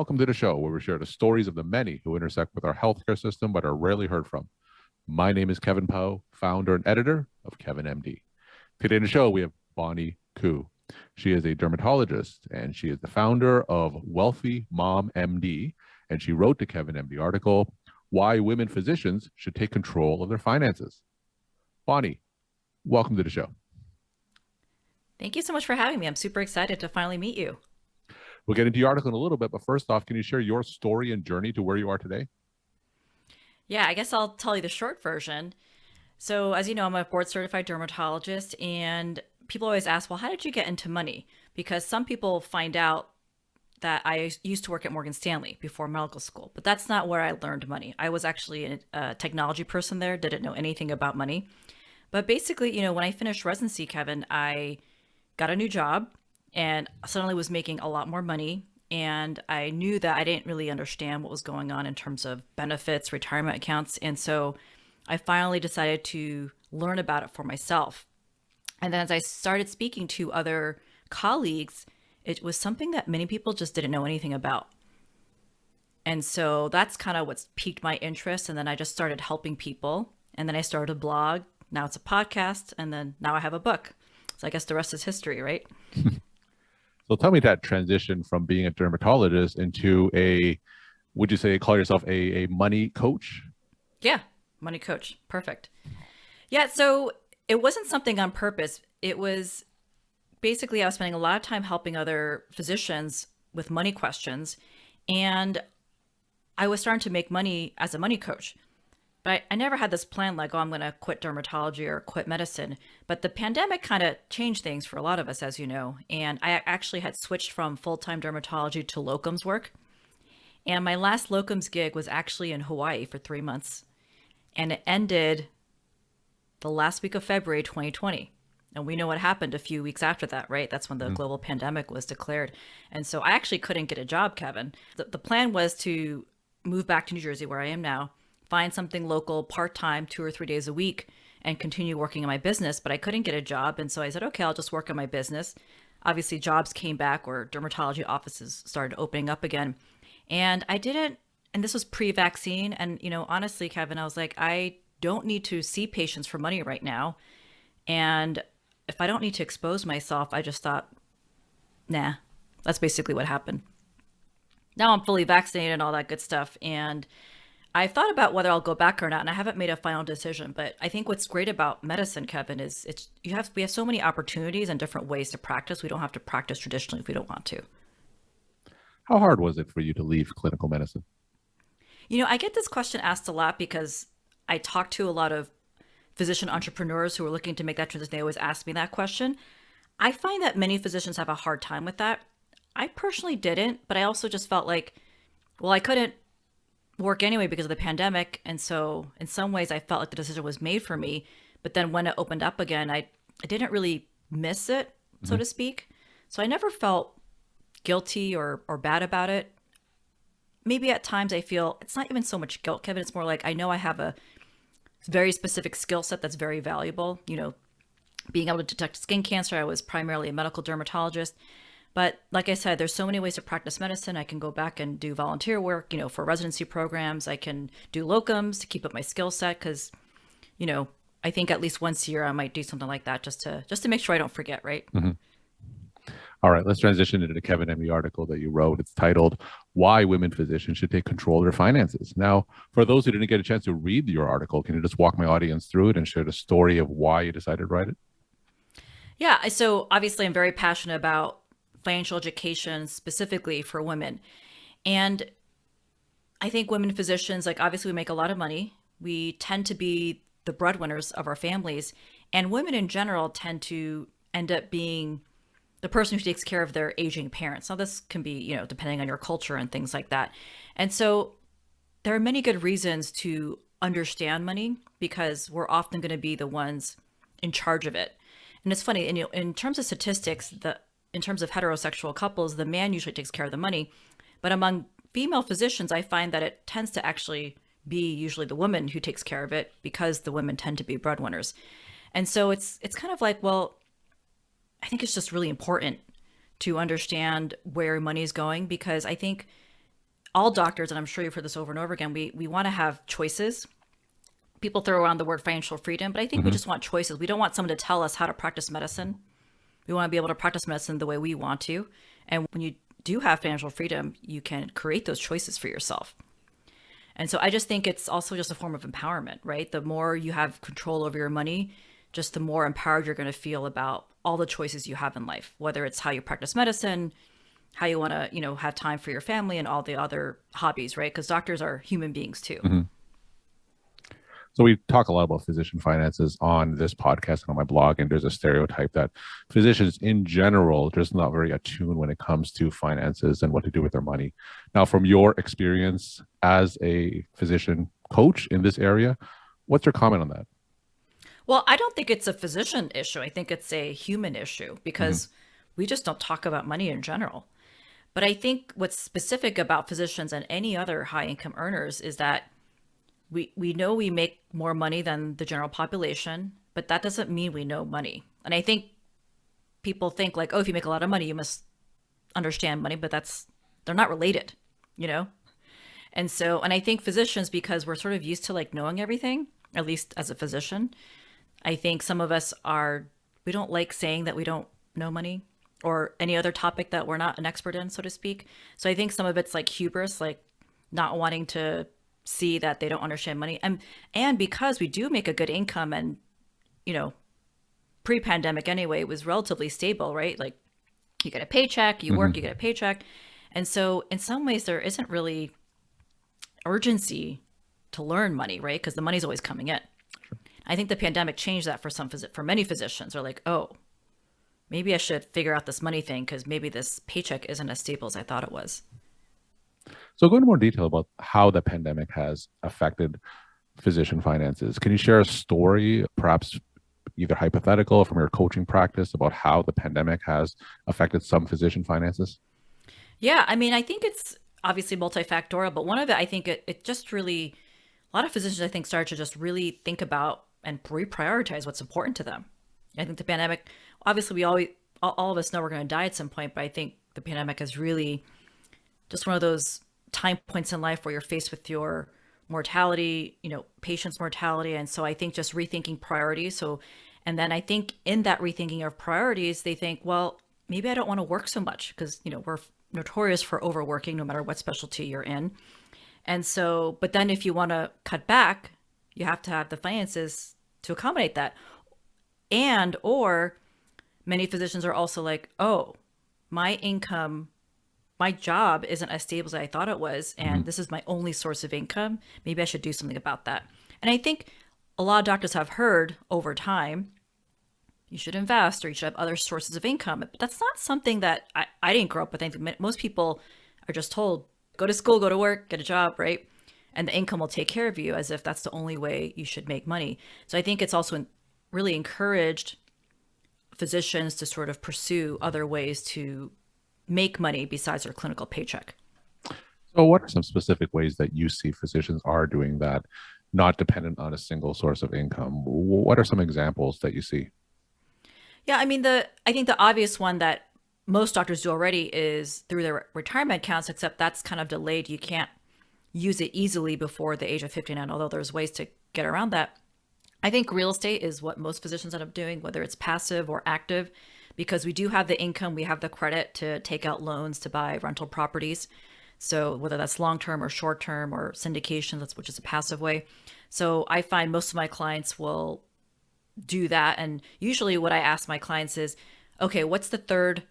Welcome to the show where we share the stories of the many who intersect with our healthcare system but are rarely heard from. My name is Kevin Poe, founder and editor of Kevin MD. Today in the show, we have Bonnie Koo. She is a dermatologist and she is the founder of Wealthy Mom MD. And she wrote the Kevin MD article, Why Women Physicians Should Take Control of Their Finances. Bonnie, welcome to the show. Thank you so much for having me. I'm super excited to finally meet you. We'll get into your article in a little bit, but first off, can you share your story and journey to where you are today? Yeah, I guess I'll tell you the short version. So, as you know, I'm a board certified dermatologist, and people always ask, well, how did you get into money? Because some people find out that I used to work at Morgan Stanley before medical school, but that's not where I learned money. I was actually a technology person there, didn't know anything about money. But basically, when I finished residency, Kevin, I got a new job and suddenly was making a lot more money. And I knew that I didn't really understand what was going on in terms of benefits, retirement accounts. And so I finally decided to learn about it for myself. And then as I started speaking to other colleagues, it was something that many people just didn't know anything about. And so that's kind of what's piqued my interest. And then I just started helping people. And then I started a blog. Now it's a podcast. And then now I have a book. So I guess the rest is history, right? So tell me that transition from being a dermatologist into would you say, call yourself a money coach? Yeah, money coach. Perfect. Yeah, so it wasn't something on purpose. It was basically I was spending a lot of time helping other physicians with money questions. And I was starting to make money as a money coach. But I never had this plan like, oh, I'm going to quit dermatology or quit medicine. But the pandemic kind of changed things for a lot of us, as you know. And I actually had switched from full-time dermatology to locums work. And my last locums gig was actually in Hawaii for 3 months. And it ended the last week of February 2020. And we know what happened a few weeks after that, right? That's when the global pandemic was declared. And so I actually couldn't get a job, Kevin. The plan was to move back to New Jersey, where I am now, find something local, part-time, 2 or 3 days a week, and continue working on my business. But I couldn't get a job. And so I said, okay, I'll just work on my business. Obviously, jobs came back or dermatology offices started opening up again. And I didn't, and this was pre-vaccine. And, honestly, Kevin, I was like, I don't need to see patients for money right now. And if I don't need to expose myself, I just thought, nah, that's basically what happened. Now I'm fully vaccinated and all that good stuff. And I've thought about whether I'll go back or not, and I haven't made a final decision. But I think what's great about medicine, Kevin, is we have so many opportunities and different ways to practice. We don't have to practice traditionally if we don't want to. How hard was it for you to leave clinical medicine? I get this question asked a lot because I talk to a lot of physician entrepreneurs who are looking to make that transition. They always ask me that question. I find that many physicians have a hard time with that. I personally didn't, but I also just felt like, well, I couldn't work anyway because of the pandemic. And so in some ways I felt like the decision was made for me. But then when it opened up again, I didn't really miss it, so to speak. So I never felt guilty or bad about it. Maybe at times I feel it's not even so much guilt, Kevin. It's more like I know I have a very specific skill set that's very valuable. Being able to detect skin cancer, I was primarily a medical dermatologist. But like I said, there's so many ways to practice medicine. I can go back and do volunteer work, for residency programs. I can do locums to keep up my skill set because, I think at least once a year I might do something like that just to make sure I don't forget, right? Mm-hmm. All right, let's transition into the Kevin MD article that you wrote. It's titled, Why Women Physicians Should Take Control of Their Finances. Now, for those who didn't get a chance to read your article, can you just walk my audience through it and share the story of why you decided to write it? Yeah, so obviously I'm very passionate about financial education specifically for women. And I think women physicians, like obviously we make a lot of money. We tend to be the breadwinners of our families. And women in general tend to end up being the person who takes care of their aging parents. Now this can be, depending on your culture and things like that. And so there are many good reasons to understand money because we're often going to be the ones in charge of it. And it's funny, and in terms of statistics, in terms of heterosexual couples, the man usually takes care of the money. But among female physicians, I find that it tends to actually be usually the woman who takes care of it because the women tend to be breadwinners. And so it's kind of like, well, I think it's just really important to understand where money is going because I think all doctors, and I'm sure you've heard this over and over again, we want to have choices. People throw around the word financial freedom, but I think we Hmm. just want choices. We don't want someone to tell us how to practice medicine. We want to be able to practice medicine the way we want to. And when you do have financial freedom, you can create those choices for yourself. And so I just think it's also just a form of empowerment, right? The more you have control over your money, just the more empowered you're going to feel about all the choices you have in life, whether it's how you practice medicine, how you want to, have time for your family and all the other hobbies, right? Because doctors are human beings too. Hmm. So we talk a lot about physician finances on this podcast and on my blog, and there's a stereotype that physicians in general are just not very attuned when it comes to finances and what to do with their money. Now, from your experience as a physician coach in this area, what's your comment on that? Well, I don't think it's a physician issue. I think it's a human issue Hmm. because we just don't talk about money in general. But I think what's specific about physicians and any other high income earners is that we know we make more money than the general population, but that doesn't mean we know money. And I think people think like, oh, if you make a lot of money, you must understand money, but they're not related, you know? And so, and I think physicians, because we're sort of used to like knowing everything, at least as a physician, I think some of us we don't like saying that we don't know money or any other topic that we're not an expert in, so to speak. So I think some of it's like hubris, like not wanting to see that they don't understand money. And because we do make a good income and, you know, pre-pandemic anyway, it was relatively stable, right? Like you get a paycheck, you work, you Hmm. get a paycheck. And so in some ways there isn't really urgency to learn money, right? Because the money's always coming in. I think the pandemic changed that for many physicians. Are like, oh, maybe I should figure out this money thing because maybe this paycheck isn't as stable as I thought it was. So, go into more detail about how the pandemic has affected physician finances. Can you share a story, perhaps either hypothetical or from your coaching practice, about how the pandemic has affected some physician finances? Yeah, I mean, I think it's obviously multifactorial, but one of it, I think it just really, a lot of physicians, I think, start to just really think about and reprioritize what's important to them. I think the pandemic, obviously, all of us know we're going to die at some point, but I think the pandemic is really just one of those time points in life where you're faced with your mortality, patient's mortality. And so I think just rethinking priorities. So, and then I think in that rethinking of priorities, they think, well, maybe I don't want to work so much because, we're notorious for overworking no matter what specialty you're in. And so, but then if you want to cut back, you have to have the finances to accommodate that. And, or many physicians are also like, oh, my income, my job isn't as stable as I thought it was, Hmm. and this is my only source of income. Maybe I should do something about that. And I think a lot of doctors have heard over time, you should invest or you should have other sources of income. But that's not something that I didn't grow up with. I think most people are just told, go to school, go to work, get a job, right? And the income will take care of you as if that's the only way you should make money. So I think it's also really encouraged physicians to sort of pursue other ways to make money besides their clinical paycheck. So, what are some specific ways that you see physicians are doing that, not dependent on a single source of income? What are some examples that you see? Yeah, I mean I think the obvious one that most doctors do already is through their retirement accounts, except that's kind of delayed. You can't use it easily before the age of 59, although there's ways to get around that. I think real estate is what most physicians end up doing, whether it's passive or active, because we do have the income, we have the credit to take out loans to buy rental properties. So whether that's long term or short term or syndication, which is a passive way. So I find most of my clients will do that. And usually what I ask my clients is, okay, what's the third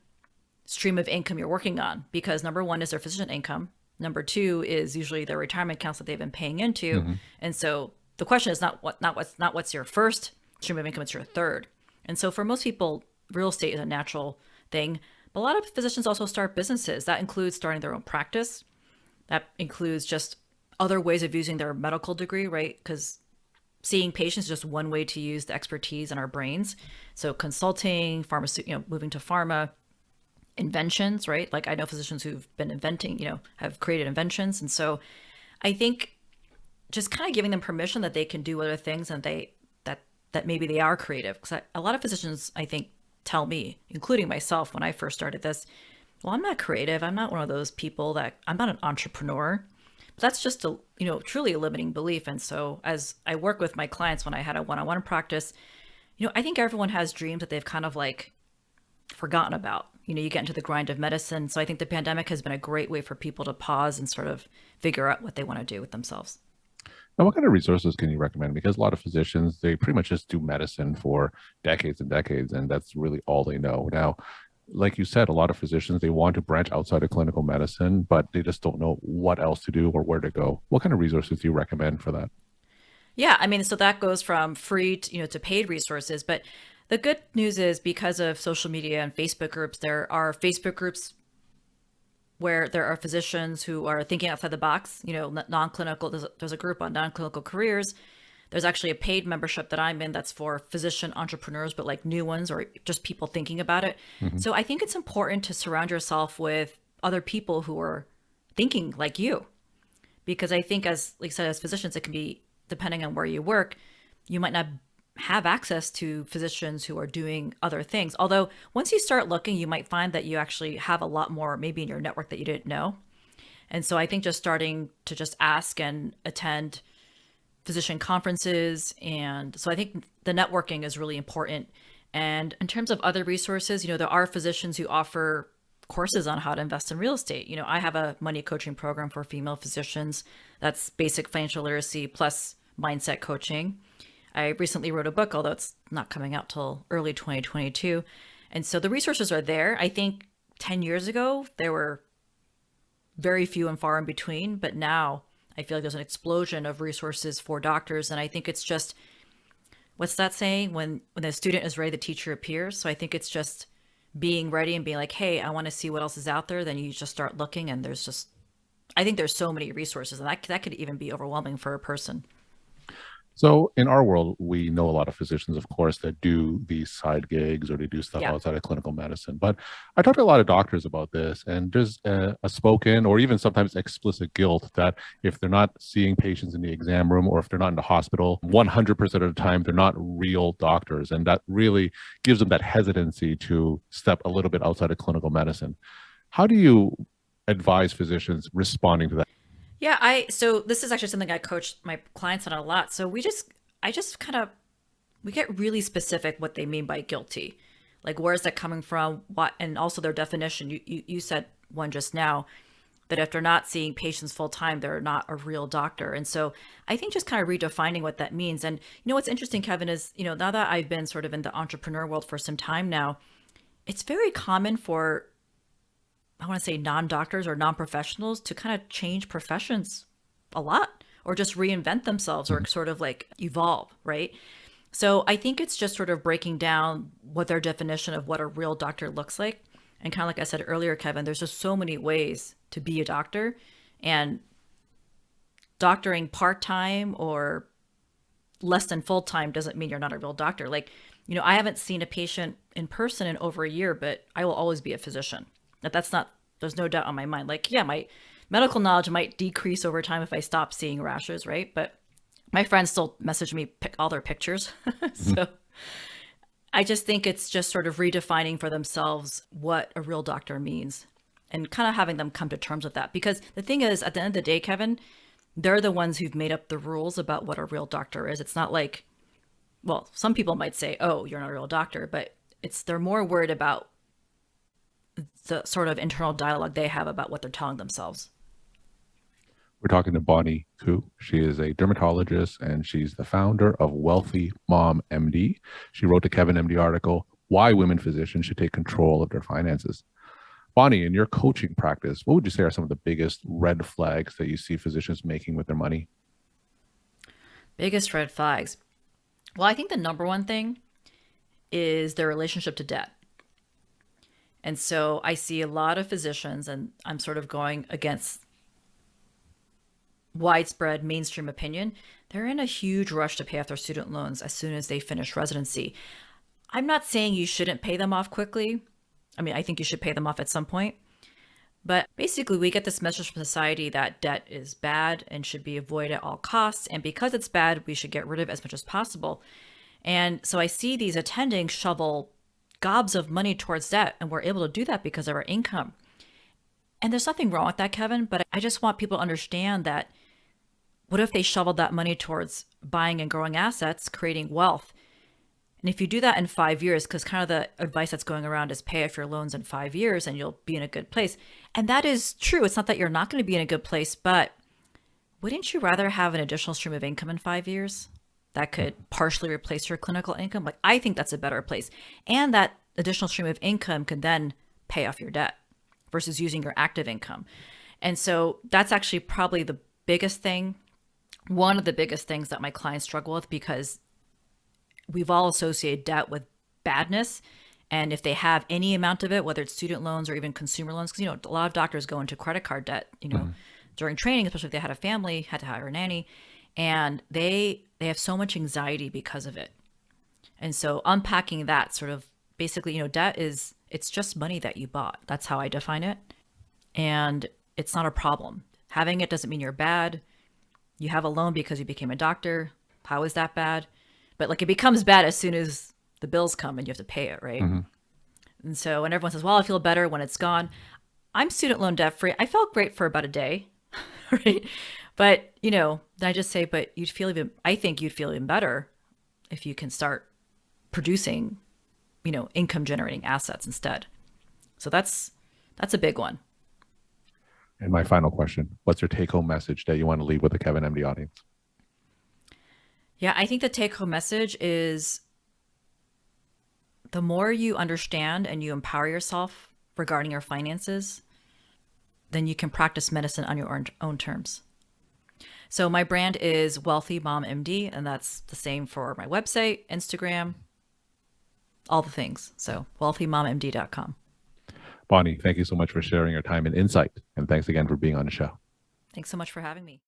stream of income you're working on? Because number one is their physician income. Number two is usually their retirement accounts that they've been paying into. Hmm. And so the question is not what's your first stream of income, it's your third. And so for most people, real estate is a natural thing. But a lot of physicians also start businesses. That includes starting their own practice. That includes just other ways of using their medical degree, right? Because seeing patients is just one way to use the expertise in our brains. So consulting, moving to pharma, inventions, right? Like I know physicians who've been inventing, have created inventions. And so I think just kind of giving them permission that they can do other things and that maybe they are creative. Because a lot of physicians, I think, tell me, including myself when I first started this, Well, I'm not creative. I'm not one of those people that I'm not an entrepreneur. That's just a, truly a limiting belief. And so as I work with my clients when I had a one-on-one practice, I think everyone has dreams that they've kind of like forgotten about. You get into the grind of medicine. So I think the pandemic has been a great way for people to pause and sort of figure out what they want to do with themselves. Now, what kind of resources can you recommend? Because a lot of physicians, they pretty much just do medicine for decades and decades, and that's really all they know. Now, like you said, a lot of physicians, they want to branch outside of clinical medicine, but they just don't know what else to do or where to go. What kind of resources do you recommend for that? Yeah, I mean, so that goes from free to paid resources. But the good news is because of social media and Facebook groups, there are Facebook groups where there are physicians who are thinking outside the box, non-clinical. There's a group on non-clinical careers. There's actually a paid membership that I'm in that's for physician entrepreneurs, but like new ones or just people thinking about it. Mhm. So I think it's important to surround yourself with other people who are thinking like you, because I think, as like I said, as physicians, it can be, depending on where you work, you might not have access to physicians who are doing other things. Although once you start looking, you might find that you actually have a lot more maybe in your network that you didn't know. And so I think just starting to just ask and attend physician conferences. And so I think the networking is really important. And in terms of other resources, there are physicians who offer courses on how to invest in real estate. I have a money coaching program for female physicians. That's basic financial literacy plus mindset coaching. I recently wrote a book, although it's not coming out till early 2022. And so the resources are there. I think 10 years ago, there were very few and far in between, but now I feel like there's an explosion of resources for doctors. And I think it's just, what's that saying? When the student is ready, the teacher appears. So I think it's just being ready and being like, hey, I want to see what else is out there. Then you just start looking, and I think there's so many resources, and that could even be overwhelming for a person. So in our world, we know a lot of physicians, of course, that do these side gigs or they do stuff Yeah. outside of clinical medicine. But I talk to a lot of doctors about this, and there's a spoken or even sometimes explicit guilt that if they're not seeing patients in the exam room or if they're not in the hospital, 100% of the time, they're not real doctors. And that really gives them that hesitancy to step a little bit outside of clinical medicine. How do you advise physicians responding to that? Yeah, so this is actually something I coach my clients on a lot. So I just kind of, we get really specific what they mean by guilty. Like, where is that coming from? What, and also their definition. You said one just now, that if they're not seeing patients full time, they're not a real doctor. And so I think just kind of redefining what that means. And what's interesting, Kevin, is, now that I've been sort of in the entrepreneur world for some time now, it's very common for, I want to say, non-doctors or non-professionals to kind of change professions a lot, or just reinvent themselves or sort of like evolve, right? So I think it's just sort of breaking down what their definition of what a real doctor looks like. And kind of like I said earlier, Kevin, there's just so many ways to be a doctor, and doctoring part-time or less than full-time doesn't mean you're not a real doctor. Like, I haven't seen a patient in person in over a year, but I will always be a physician. That's not, there's no doubt on my mind. Like, yeah, my medical knowledge might decrease over time if I stop seeing rashes, right? But my friends still message me all their pictures. So I just think it's just sort of redefining for themselves what a real doctor means and kind of having them come to terms with that. Because the thing is, at the end of the day, Kevin, they're the ones who've made up the rules about what a real doctor is. It's not like, well, some people might say, oh, you're not a real doctor, but they're more worried about the sort of internal dialogue they have about what they're telling themselves. We're talking to Bonnie Koo. She is a dermatologist and she's the founder of Wealthy Mom MD. She wrote the Kevin MD article, Why Women Physicians Should Take Control of Their Finances. Bonnie, in your coaching practice, what would you say are some of the biggest red flags that you see physicians making with their money? Biggest red flags. Well, I think the number one thing is their relationship to debt. And so I see a lot of physicians, and I'm sort of going against widespread mainstream opinion. They're in a huge rush to pay off their student loans as soon as they finish residency. I'm not saying you shouldn't pay them off quickly. I mean, I think you should pay them off at some point. But basically, we get this message from society that debt is bad and should be avoided at all costs. And because it's bad, we should get rid of it as much as possible. And so I see these attendings shovel gobs of money towards debt, and we're able to do that because of our income. And there's nothing wrong with that, Kevin, but I just want people to understand that what if they shoveled that money towards buying and growing assets, creating wealth? And if you do that in 5 years, because kind of the advice that's going around is pay off your loans in 5 years and you'll be in a good place. And that is true. It's not that you're not going to be in a good place, but wouldn't you rather have an additional stream of income in 5 years that could partially replace your clinical income? Like, I think that's a better place. And that additional stream of income could then pay off your debt versus using your active income. And so that's actually probably the biggest thing, one of the biggest things that my clients struggle with, because we've all associated debt with badness. And if they have any amount of it, whether it's student loans or even consumer loans, because, a lot of doctors go into credit card debt, during training, especially if they had a family, had to hire a nanny, and they have so much anxiety because of it. And so unpacking that sort of basically, debt it's just money that you bought. That's how I define it. And it's not a problem. Having it doesn't mean you're bad. You have a loan because you became a doctor. How is that bad? But it becomes bad as soon as the bills come and you have to pay it, right? And so when everyone says, well, I feel better when it's gone. I'm student loan debt free. I felt great for about a day, right? But, then I just say, but I think you'd feel even better if you can start producing, income generating assets instead. So that's a big one. And my final question, what's your take home message that you want to leave with the Kevin MD audience? Yeah, I think the take home message is the more you understand and you empower yourself regarding your finances, then you can practice medicine on your own terms. So my brand is Wealthy Mom MD, and that's the same for my website, Instagram, all the things. So wealthymommd.com. Bonnie, thank you so much for sharing your time and insight. And thanks again for being on the show. Thanks so much for having me.